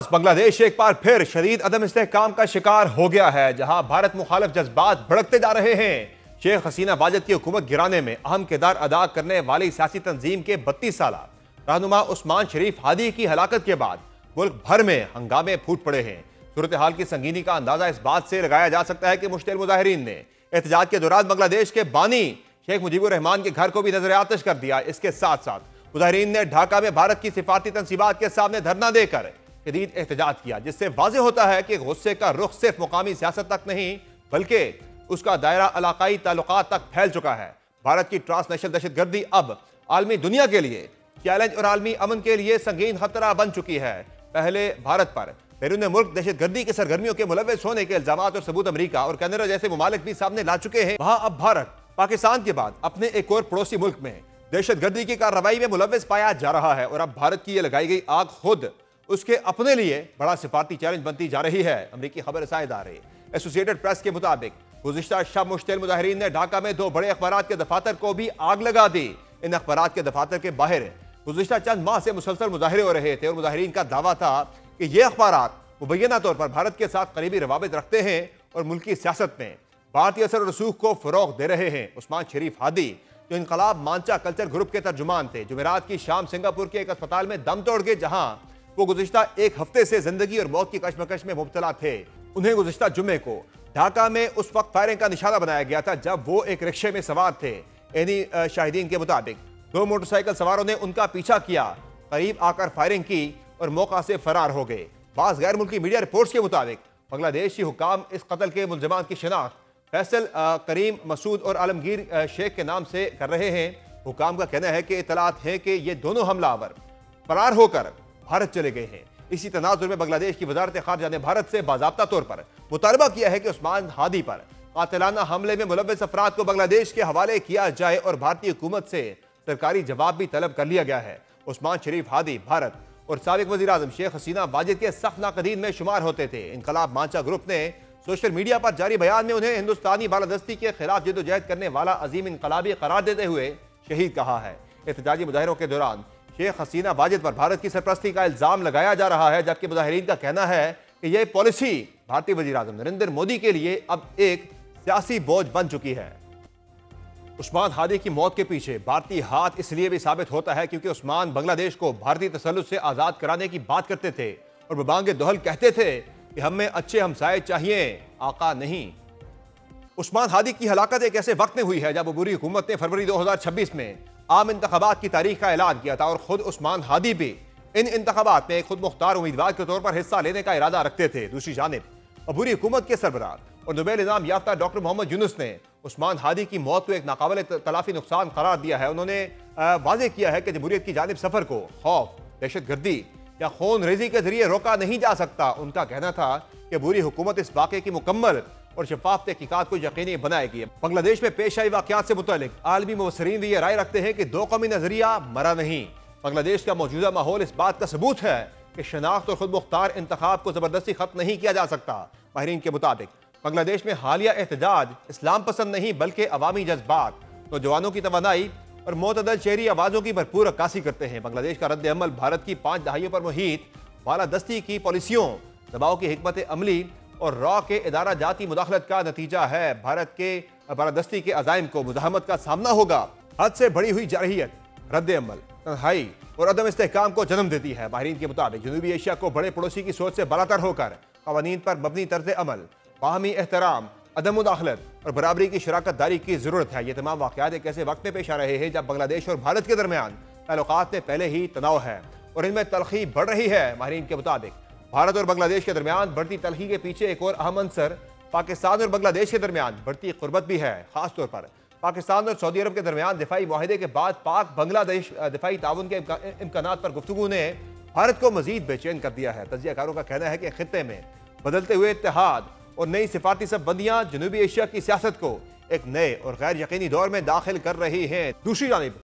बांग्लादेश एक बार फिर शदीद अदम इस्तेहकाम का शिकार हो गया है, जहां भारत मुखालिफ जज्बात भड़कते जा रहे हैं। शेख हसीना वाजिद की हुकूमत गिराने में अहम किरदार अदा करने वाली सियासी तंजीम के 32 साल रहनुमा उस्मान शरीफ हादी की हलाकत के बाद मुल्क भर में हंगामे फूट पड़े हैं। सूरत हाल की संगीनी का अंदाजा इस बात से लगाया जा सकता है कि मुश्तिल मुजाहिरीन ने एहतजाज के दौरान बांग्लादेश के बानी शेख मुजीबुर रहमान के घर को भी नजर आतिश कर दिया। इसके साथ साथ मुजाहिरीन ने ढाका में भारत की सिफारती तंसीबात के सामने धरना देकर शदीद एहतजाज किया, जिससे वाज़ेह होता है कि गुस्से का रुख सिर्फ मुकामी सियासत तक नहीं बल्कि उसका दायरा इलाकाई ताल्लुकात तक फैल चुका है। भारत की ट्रांसनेशनल दहशतगर्दी अब आलमी दुनिया के लिए चैलेंज और आलमी अमन के लिए संगीन खतरा बन चुकी है। पहले भारत पर बैरून मुल्क दहशतगर्दी की सरगर्मियों के मुलव्वस होने के इल्जाम और सबूत अमरीका और कनाडा जैसे ममालिक भी सामने ला चुके हैं। वहां अब भारत पाकिस्तान के बाद अपने एक और पड़ोसी मुल्क में दहशतगर्दी की कार्रवाई में मुलव्वस पाया जा रहा है और अब भारत की यह लगाई गई आग खुद उसके अपने लिए बड़ा सिफारती चैलेंज बनती जा रही है। अमरीकी खबर इदारे एसोसिएटेड प्रेस के मुताबिक गुज़िश्ता शब मुश्तिल मुजाहिरीन ने ढाका में 2 बड़े अखबार के दफातर को भी आग लगा दी। इन अखबार के दफातर के बाहर गुज़िश्ता चंद माह से मुसलसल मुजाहरे हो रहे थे और मुजाहिरीन का दावा था कि ये अखबार मुबैना तौर पर भारत के साथ करीबी रवाबित रखते हैं और मुल्की सियासत में भारतीय असर और रसूख को फरोग दे रहे हैं। उस्मान शरीफ हादी, जो इनकलाब मांचा कल्चर ग्रुप के तर्जुमान थे, जुमेरात की शाम सिंगापुर के एक अस्पताल में दम तोड़ गए, जहां वो गुज़िश्ता एक हफ्ते से जिंदगी और मौत की कशमकश में मुब्तला थे। उन्हें गुज़िश्ता जुम्मे को ढाका में उस वक्त फायरिंग का निशाना बनाया गया था जब वो एक रिक्शे में सवार थे। इन्हीं शाहिदीन के मुताबिक 2 मोटरसाइकिल सवारों ने उनका पीछा किया, करीब आकर फायरिंग की और मौका से फरार हो गए। बाज़ गैर मुल्की मीडिया रिपोर्ट्स के मुताबिक बांग्लादेशी हुकाम इस कत्ल के मुलजमान की शिनाख्त फैसल, करीम, मसूद और आलमगीर शेख के नाम से कर रहे हैं। हुकाम का कहना है कि इतलात है कि ये दोनों हमलावर फरार होकर भारत चले गए हैं। इसी तनाजुर में बांग्लादेश की वजारत खारजा ने भारत से बाज़ाब्ता तौर पर मुतालबा किया है कि उस्मान हादी पर कातिलाना हमले में मुलव्वस अफराद को बांग्लादेश के हवाले किया जाए और भारतीय हुकूमत से सरकारी जवाब भी तलब कर लिया गया है। उस्मान शरीफ हादी भारत और साबिक वज़ीर आज़म शेख हसीना वाजिद के सख्त नाक़दीन में शुमार होते थे। इनकलाब मांचा ग्रुप ने सोशल मीडिया पर जारी बयान में उन्हें हिंदुस्तानी बालादस्ती के खिलाफ जद्दोजहद करने वाला अजीम इनकलाबी करार देते हुए शहीद कहा है। एहतजाजी मुजाहिरों के दौरान शेख हसीना वाजिद पर भारत की सरपरस्ती का इल्जाम लगाया जा रहा है, जबकि मुजाहिरीन का कहना है कि यह पॉलिसी भारतीय वज़ीर आज़म नरेंद्र मोदी के लिए अब एक सियासी बोझ बन चुकी है। उस्मान हादी की मौत के पीछे भारतीय हाथ इसलिए भी साबित होता है क्योंकि उस्मान बांग्लादेश को भारतीय तसल्लुत से आज़ाद कराने की बात करते थे और बबांगे दोहल कहते थे कि हमें अच्छे हमसाए चाहिए, आका नहीं। उस्मान हादी की हलाकत एक ऐसे वक्त में हुई है जब अबूरी हुकूमत ने फरवरी 2026 में आम इंतखाबात की तारीख का ऐलान किया था और खुद उस्मान हादी भी इन इंतखाबात में खुद मुख्तार उम्मीदवार के तौर पर हिस्सा लेने का इरादा रखते थे। दूसरी जानिब अबूरी हुकूमत के सरबराह और नोबेल इनाम याफ्ता डॉक्टर मोहम्मद यूनुस ने उस्मान हादी की मौत को एक नाकाबिल तलाफी नुकसान करार दिया है। उन्होंने वाज़ेह किया है कि जमहूरियत की जानिब सफर को खौफ, दहशतगर्दी या खून रेजी के जरिए रोका नहीं जा सकता। उनका कहना था कि अबूरी हुकूमत इस वाक़े की मुकम्मल और शफाफ तहकीकात को यकीनी बनाएगी। बांग्लादेश में पेश आई वाक़यात से मुतालिक आलमी मुबसरीन भी ये राय रखते हैं कि 2 कौमी नजरिया मरा नहीं। बांग्लादेश का मौजूदा माहौल इस बात का सबूत है कि शनाख्त और खुद मुख्तार इंतखाब को जबरदस्ती खत्म नहीं किया जा सकता। माहिरीन के मुताबिक बांग्लादेश में हालिया एहतजाज इस्लाम पसंद नहीं बल्कि अवामी जज्बात, नौजवानों की तवानाई और मोतदल शहरी आवाज़ों की भरपूर अक्कासी करते हैं। बांग्लादेश का रद्द अमल भारत की 5 दहाइयों पर मुहित बालादस्ती की पॉलिसियों, दबाव की हिकमत अमली और रॉ के इदारा जाती मुदाखलत का नतीजा है। भारत के बालादस्ती के अज़ाइम को मुज़ाहमत का सामना होगा। हद से बढ़ी हुई जारहियत रद्द अमल, तन्हाई और अदम इस्तेहकाम को जन्म देती है। माहिरीन के मुताबिक जनूबी एशिया को बड़े पड़ोसी की सोच से बरातर होकर क़वानीन पर मबनी तर्ज अमल, बाहमी एहतराम, अदम मुदाखलत और बराबरी की शराकत दारी की ज़रूरत है। ये तमाम वाक़यात एक ऐसे वक्त में पेश आ रहे हैं जब बांग्लादेश और भारत के दरमियान ताल्लुकात में पहले ही तनाव है और इनमें तलखी बढ़ रही है। माहिरीन के मुताबिक भारत और बांग्लादेश के दरमियान बढ़ती तलखी के पीछे एक और अहम अंसर पाकिस्तान और बांग्लादेश के दरमियान बढ़ती कुर्बत भी है। खासतौर पर पाकिस्तान और सऊदी अरब के दरमियान दिफाई मुआहिदे के बाद पाक बांग्लादेश दिफाई ताउन के इम्कानात पर गुफ्तगू ने भारत को मजीद बेचैन कर दिया है। तजियाकारों का कहना है कि खित्ते में बदलते हुए इत्तेहाद और नई सिफारती सबबंदियां जनूबी एशिया की सियासत को एक नए और गैर यकीनी दौर में दाखिल कर रही हैं। दूसरी जानिब